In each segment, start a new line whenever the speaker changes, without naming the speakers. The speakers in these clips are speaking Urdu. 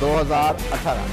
2018।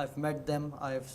I've met them, I've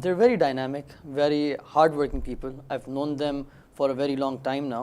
They're very dynamic, very hard working people. I've known them for a very long time now.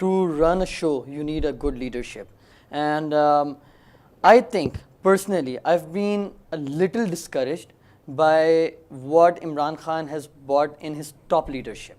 to run a show you need a good leadership, and I think personally I've been a little discouraged by what Imran Khan has brought in his top leadership.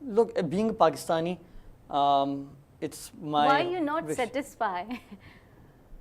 look, being a Pakistani, it's my
Why you not
wish.
satisfied?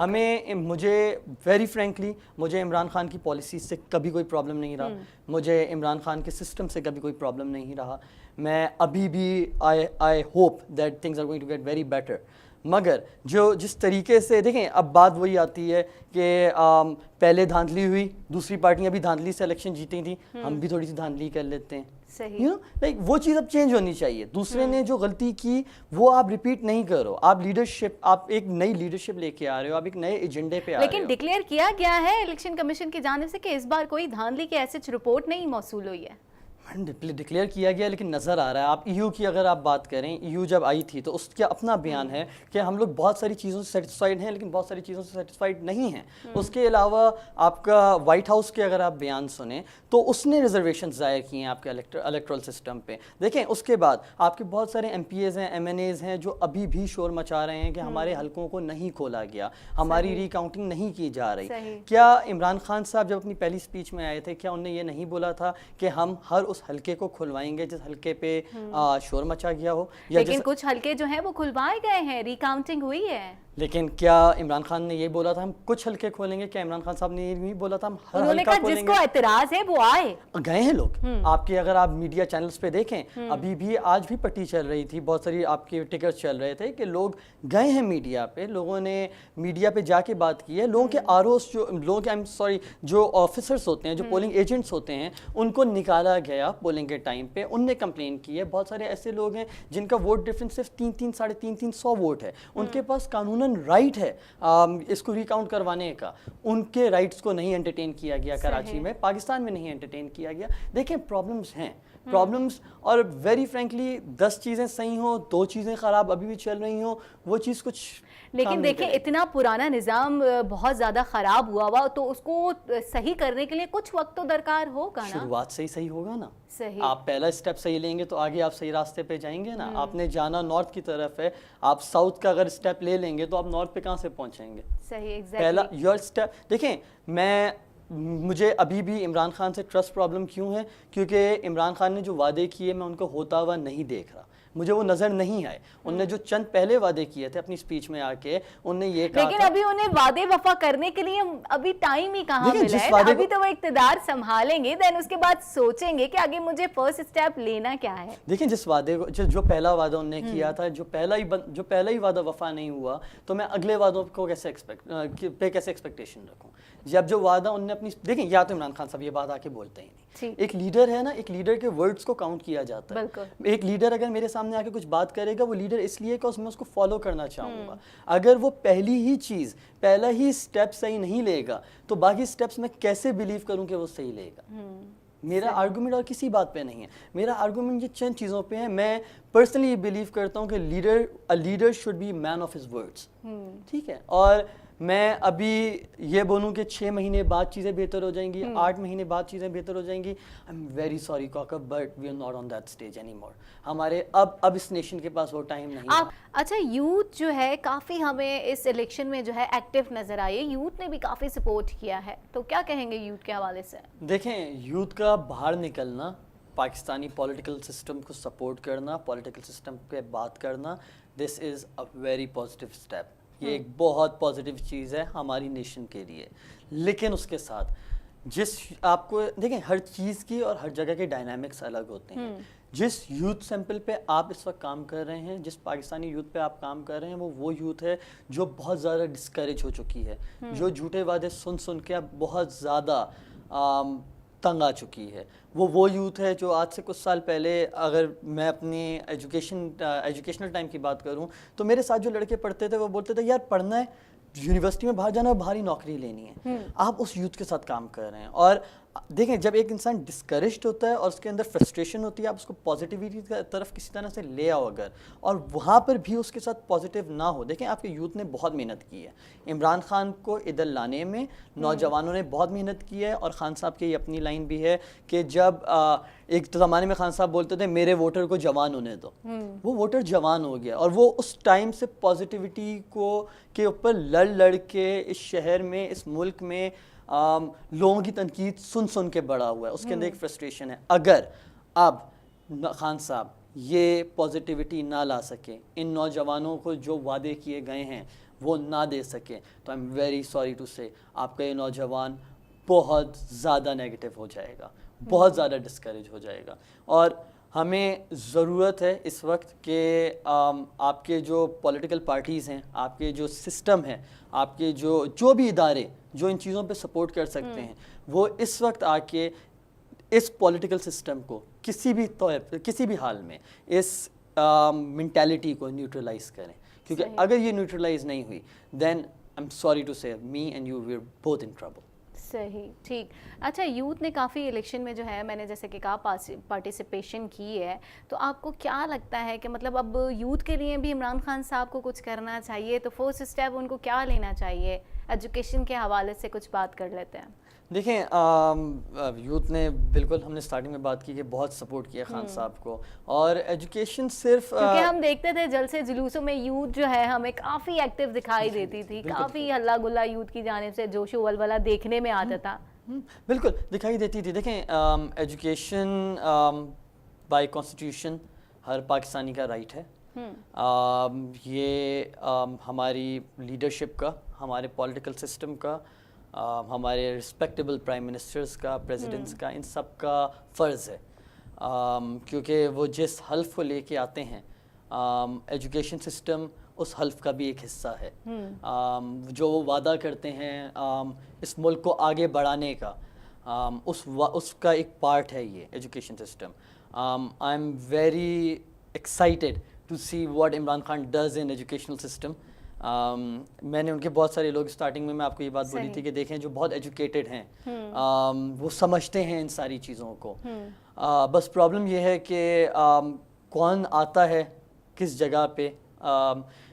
ہمیں مجھے ویری فرینکلی مجھے عمران خان کی پالیسیز سے کبھی کوئی پرابلم نہیں رہا, مجھے عمران خان کے سسٹم سے کبھی کوئی پرابلم نہیں رہا. میں ابھی بھی I hope that things are going to get very better. مگر جس طریقے سے دیکھیں اب بات وہی آتی ہے کہ پہلے دھاندلی ہوئی, دوسری پارٹیاں بھی دھاندلی سے الیکشن جیتی تھیں, ہم بھی تھوڑی سی دھاندلی کر لیتے ہیں. لائک وہ چیز اب چینج ہونی چاہیے. دوسرے نے جو غلطی کی وہ آپ ریپیٹ نہیں کرو. آپ لیڈرشپ, آپ ایک نئی لیڈرشپ لے کے آ رہے ہو, آپ ایک نئے ایجنڈے پہ آ رہے ہو.
لیکن ڈکلیئر کیا گیا ہے الیکشن کمیشن کی جانب سے کہ اس بار کوئی دھاندلی کی ایسی رپورٹ نہیں موصول ہوئی ہے.
ڈکلیئر کیا گیا لیکن نظر آ رہا ہے. آپ ای یو کی اگر آپ بات کریں, ای یو جب آئی تھی تو اس کا اپنا بیان ہے کہ ہم لوگ بہت ساری چیزوں سے سیٹسفائیڈ ہیں لیکن بہت ساری چیزوں سے سیٹسفائیڈ نہیں ہیں. اس کے علاوہ آپ کا وائٹ ہاؤس کے اگر آپ بیان سنیں تو اس نے ریزرویشن ضائع کی ہیں آپ کے الیکٹرل سسٹم پہ. دیکھیں اس کے بعد آپ کے بہت سارے ایم پی ایز ہیں, ایم این ایز ہیں جو ابھی بھی شور مچا رہے ہیں کہ ہمارے حلقوں کو نہیں کھولا گیا, ہماری ری کاؤنٹنگ نہیں کی جا رہی. کیا عمران خان صاحب جب اپنی پہلی اسپیچ میں آئے تھے کیا انہوں نے یہ نہیں بولا تھا کہ ہم ہر اس حلقے کو کھلوائیں گے جس حلقے پہ شور مچا گیا ہو؟
لیکن کچھ حلقے جو ہیں وہ کھلوائے گئے ہیں, ری کاؤنٹنگ ہوئی ہے.
لیکن کیا عمران خان نے یہ بولا تھا ہم کچھ حلقے کھولیں گے؟ کیا عمران خان صاحب نے یہ نہیں بولا تھا ہم ہر حلقہ کھولیں گے؟
جس کو اعتراض ہے وہ آئے,
گئے ہیں لوگ. آپ کے اگر آپ میڈیا چینلز پہ دیکھیں ابھی بھی آج بھی پٹی چل رہی تھی, بہت ساری آپ کے ٹکٹس چل رہے تھے کہ لوگ گئے ہیں میڈیا پہ, لوگوں نے میڈیا پہ جا کے بات کی ہے. لوگوں کے آر اوز جو آفیسرس ہوتے ہیں, جو پولنگ ایجنٹس ہوتے ہیں, ان کو نکالا گیا پولنگ کے ٹائم پہ, ان نے کمپلین کی ہے. بہت سارے ایسے لوگ ہیں جن کا ووٹ ڈفرینس صرف 300-350 ووٹ ہے, ان کے پاس قانوناً رائٹ ہے اس کو ریکاؤنٹ کروانے کا. ان کے رائٹس کو نہیں انٹرٹین کیا گیا کراچی میں, پاکستان میں نہیں انٹرٹین کیا گیا. دیکھیں پرابلمز ہیں, پرابلمز, اور ویری فرینکلی 10 چیزیں صحیح ہوں, 2 چیزیں خراب ابھی بھی چل رہی ہوں, وہ چیز کچھ.
لیکن دیکھیں اتنا پرانا نظام بہت زیادہ خراب ہوا ہوا تو اس کو صحیح کرنے کے لیے کچھ وقت تو درکار ہوگا نا.
شروعات سے ہی صحیح ہوگا نا.
صحیح,
آپ پہلا اسٹیپ صحیح لیں گے تو آگے آپ صحیح راستے پہ جائیں گے نا. آپ نے جانا نارتھ کی طرف ہے, آپ ساؤتھ کا اگر اسٹیپ لے لیں گے تو آپ نارتھ پہ کہاں سے پہنچیں گے؟
صحیح,
پہلا یور اسٹیپ. دیکھیں مجھے ابھی بھی عمران خان سے ٹرسٹ پرابلم کیوں ہے؟ کیونکہ عمران خان نے جو وعدے کیے میں ان کو ہوتا ہوا نہیں دیکھ رہا, مجھے وہ نظر نہیں آئے. انہوں نے جو چند پہلے وعدے کیے تھے اپنی سپیچ میں آ کے, انہوں نے یہ کہا,
لیکن ابھی انہیں وعدے وفا کرنے کے لیے ابھی ٹائم ہی کہاں ملا ہے. ابھی تو وہ اقتدار سنبھالیں گے, دین اس کے بعد سوچیں گے کہ آگے مجھے فرسٹ اسٹیپ لینا کیا ہے.
دیکھیں جس وعدے کو, جو پہلا وعدہ انہوں نے کیا تھا, جو پہلا ہی وعدہ وفا نہیں ہوا, تو میں اگلے وعدوں کو کیسے ایکسپیکٹیشن رکھوں؟ جب جو وعدہ انہوں نے اپنی, دیکھیں یا تو عمران خان صاحب یہ بات آ کے بولتے ہی نہیں. ایک لیڈر ہے نا, ایک لیڈر کے ورڈز کو کاؤنٹ کیا جاتا ہے. ایک لیڈر اگر میرے سامنے آ کے کچھ بات کرے گا, وہ لیڈر اس لیے کہ میں اس کو فالو کرنا چاہوں گا. اگر وہ پہلی ہی چیز, پہلا ہی اسٹیپ صحیح نہیں لے گا تو باقی اسٹیپس میں کیسے بلیو کروں کہ وہ صحیح لے گا؟ میرا آرگومنٹ اور کسی بات پہ نہیں ہے, میرا آرگومنٹ یہ چند چیزوں پہ ہے. میں پرسنلی یہ بلیو کرتا ہوں کہ leader should be man of his words. ٹھیک ہے, اور میں ابھی یہ بولوں کہ 6 مہینے بعد چیزیں بہتر ہو جائیں گی, 8 مہینے بعد چیزیں بہتر ہو جائیں گی, I am very sorry Kaukab, but we are not on that stage any more. ہمارے اب اس نیشن کے پاس وہ ٹائم نہیں ہے.
اچھا, یوتھ جو ہے کافی ہمیں اس الیکشن میں جو ہے ایکٹیو نظر آئی ہے, یوتھ نے بھی کافی سپورٹ کیا ہے, تو کیا کہیں گے یوتھ کے حوالے سے؟
دیکھیں یوتھ کا باہر نکلنا, پاکستانی پولیٹیکل سسٹم کو سپورٹ کرنا, پولیٹیکل سسٹم پہ بات کرنا, دس از اے ویری پازیٹیو اسٹیپ. یہ ایک بہت پازیٹیو چیز ہے ہماری نیشن کے لیے. لیکن اس کے ساتھ جس آپ کو دیکھیں, ہر چیز کی اور ہر جگہ کے ڈائنامکس الگ ہوتے ہیں. جس یوتھ سیمپل پہ آپ اس وقت کام کر رہے ہیں, جس پاکستانی یوتھ پہ آپ کام کر رہے ہیں, وہ یوتھ ہے جو بہت زیادہ ڈسکریج ہو چکی ہے, جو جھوٹے وعدے سن کے اب بہت زیادہ تنگ آ چکی ہے. وہ یوتھ ہے جو آج سے کچھ سال پہلے, اگر میں اپنی ایجوکیشنل ٹائم کی بات کروں تو میرے ساتھ جو لڑکے پڑھتے تھے وہ بولتے تھے یار پڑھنا ہے, یونیورسٹی میں باہر جانا ہے, باہر ہی نوکری لینی ہے. آپ اس یوتھ کے ساتھ کام کر رہے ہیں. اور دیکھیں جب ایک انسان ڈسکریجڈ ہوتا ہے اور اس کے اندر فرسٹریشن ہوتی ہے, آپ اس کو پازیٹیوٹی کی طرف کسی طرح سے لے آؤ اگر, اور وہاں پر بھی اس کے ساتھ پازیٹیو نہ ہو. دیکھیں آپ کے یوتھ نے بہت محنت کی ہے عمران خان کو ادھر لانے میں, نوجوانوں نے بہت محنت کی ہے. اور خان صاحب کی یہ اپنی لائن بھی ہے کہ جب ایک زمانے میں خان صاحب بولتے تھے میرے ووٹر کو جوان ہونے دو, وہ ووٹر جوان ہو گیا, اور وہ اس ٹائم سے پازیٹیوٹی کے اوپر لڑ کے اس شہر میں, اس ملک میں لوگوں کی تنقید سن کے بڑا ہوا ہے. اس کے اندر ایک فرسٹریشن ہے. اگر اب خان صاحب یہ پازیٹیوٹی نہ لا سکے, ان نوجوانوں کو جو وعدے کیے گئے ہیں وہ نہ دے سکیں تو I am very sorry to say آپ کا یہ نوجوان بہت زیادہ نیگیٹو ہو جائے گا, بہت زیادہ ڈسکریج ہو جائے گا. اور ہمیں ضرورت ہے اس وقت کہ آپ کے جو پولیٹیکل پارٹیز ہیں, آپ کے جو سسٹم ہے, آپ کے جو بھی ادارے جو ان چیزوں پہ سپورٹ کر سکتے ہیں, وہ اس وقت آ کے اس پولیٹیکل سسٹم کو کسی بھی حال میں اس مینٹیلٹی کو نیوٹرلائز کریں, کیونکہ اگر یہ نیوٹرلائز نہیں ہوئی then I am sorry to say me and you we are both in trouble.
صحیح, ٹھیک. اچھا, یوتھ نے کافی الیکشن میں جو ہے, میں نے جیسے کہ کہا پارٹیسپیشن کی ہے, تو آپ کو کیا لگتا ہے کہ مطلب اب یوتھ کے لیے بھی عمران خان صاحب کو کچھ کرنا چاہیے, تو فرسٹ اسٹیپ ان کو کیا لینا چاہیے؟ ایجوکیشن کے حوالے سے کچھ بات کر لیتے ہیں.
دیکھیں, یوتھ نے بالکل, ہم نے سٹارٹنگ میں بات کی کہ بہت سپورٹ کیا خان صاحب کو, اور ایجوکیشن صرف
کیونکہ ہم دیکھتے تھے جلسے جلوسوں میں یوتھ جو ہے ہمیں کافی ایکٹیو دکھائی دیتی تھی, کافی ہلا گلا یوتھ کی جانب سے جوش و ولولہ دیکھنے میں آتا تھا.
بالکل دکھائی دیتی تھی. دیکھیں, ایجوکیشن بائی کانسٹیٹیوشن ہر پاکستانی کا رائٹ ہے. یہ ہماری لیڈرشپ کا, ہمارے پولیٹیکل سسٹم کا, ہمارے رسپیکٹیبل پرائم منسٹرز کا, پریزیڈنٹس کا, ان سب کا فرض ہے, کیونکہ وہ جس حلف کو لے کے آتے ہیں, ایجوکیشن سسٹم اس حلف کا بھی ایک حصہ ہے. جو وہ وعدہ کرتے ہیں اس ملک کو آگے بڑھانے کا, اس کا ایک پارٹ ہے یہ education system. I am very excited to see what Imran Khan does in educational system. میں نے ان کے بہت سارے لوگ اسٹارٹنگ میں آپ کو یہ بات بولی تھی کہ دیکھیں جو بہت ایجوکیٹڈ ہیں, وہ سمجھتے ہیں ان ساری چیزوں کو. بس پرابلم یہ ہے کہ کون آتا ہے کس جگہ پہ.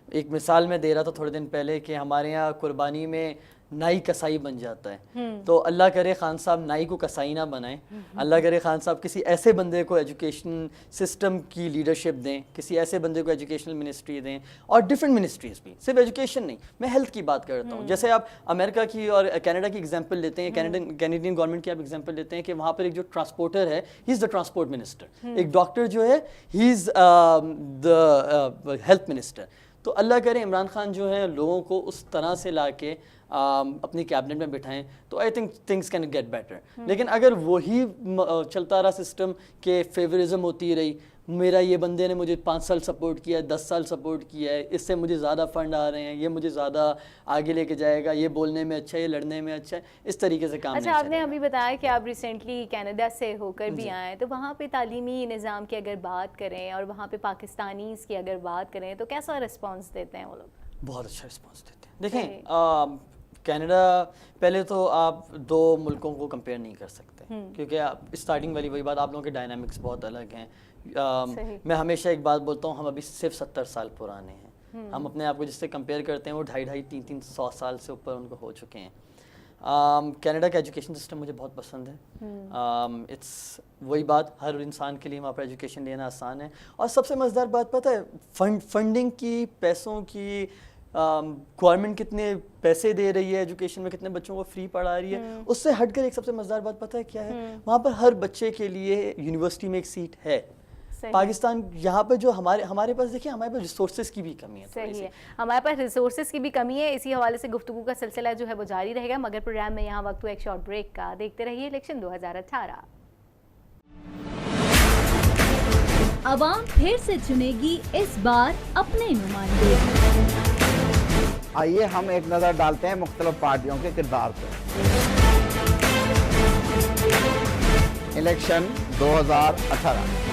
ایک مثال میں دے رہا تھا تھوڑے دن پہلے کہ ہمارے یہاں قربانی میں نائی کسائی بن جاتا ہے, تو اللہ کرے خان صاحب نائی کو کسائی نہ بنائیں, اللہ کرے خان صاحب کسی ایسے بندے کو ایجوکیشن سسٹم کی لیڈرشپ دیں, کسی ایسے بندے کو ایجوکیشنل منسٹری دیں, اور ڈفرینٹ منسٹریز بھی, صرف ایجوکیشن نہیں, میں ہیلتھ کی بات کرتا ہوں. جیسے آپ امریکہ کی اور کینیڈا کی ایگزامپل لیتے ہیں, کینیڈین گورنمنٹ کی آپ ایگزامپل لیتے ہیں کہ وہاں پر ایک جو ٹرانسپورٹر ہے, ہی از دا ٹرانسپورٹ منسٹر, ایک ڈاکٹر جو ہے ہی از دا ہیلتھ منسٹر. تو اللہ کرے عمران خان جو ہے لوگوں کو اس طرح سے لا کے اپنی کیبنٹ میں بٹھائیں تو I think things can get better. لیکن اگر وہی چلتا رہا سسٹم کہ فیوریزم ہوتی رہی, میرا یہ بندے نے مجھے 5 سال سپورٹ کیا ہے, 10 سال سپورٹ کیا ہے, اس سے مجھے زیادہ فنڈ آ رہے ہیں, یہ مجھے زیادہ آگے لے کے جائے گا, یہ بولنے میں اچھا ہے, یہ لڑنے میں اچھا ہے, اس طریقے سے کام.
اچھا, آپ نے ابھی بتایا کہ آپ ریسنٹلی کینیڈا سے ہو کر بھی آئے ہیں, تو وہاں پہ تعلیمی نظام کی اگر بات کریں اور وہاں پہ پاکستانیز کی اگر بات کریں تو کیسا رسپانس دیتے ہیں وہ لوگ؟
بہت اچھا رسپانس دیتے ہیں. دیکھیں, کینیڈا, پہلے تو آپ 2 ملکوں کو کمپیئر نہیں کر سکتے, کیونکہ اسٹارٹنگ والی وہی بات, آپ لوگوں کے ڈائنامکس بہت الگ ہیں. میں ہمیشہ ایک بات بولتا ہوں, ہم ابھی صرف 70 سال پرانے ہیں. ہم اپنے آپ کو جس سے کمپیئر کرتے ہیں وہ 250-300 سال سے اوپر ان کو ہو چکے ہیں. کینیڈا کا ایجوکیشن سسٹم مجھے بہت پسند ہے. اٹس وہی بات, ہر انسان کے لیے وہاں پر ایجوکیشن لینا آسان ہے. اور سب سے مزیدار بات پتہ ہے, فنڈنگ کی, پیسوں کی, گورنمنٹ کتنے پیسے دے رہی ہے ایجوکیشن میں, کتنے بچوں کو فری پڑھا رہی ہے, اس سے ہٹ کر ایک سب سے مزیدار بات پتہ ہے کیا ہے, وہاں پر ہر بچے کے لیے یونیورسٹی میں ایک سیٹ ہے. پاکستان یہاں پہ جو ہمارے پاس, دیکھیں ہمارے پاس ریسورسز کی بھی کمی ہے.
صحیح ہے, ہمارے پاس ریسورسز کی بھی کمی ہے. اسی حوالے سے گفتگو کا سلسلہ جو ہے وہ جاری رہے گا, مگر پروگرام میں یہاں وقت ہوا ایک شارٹ بریک کا. دیکھتے رہیے الیکشن 2018.
عوام پھر سے چنے گی اس بار اپنے نمائندے.
آئیے ہم ایک نظر ڈالتے ہیں مختلف پارٹیوں کے کردار پر. الیکشن 2018.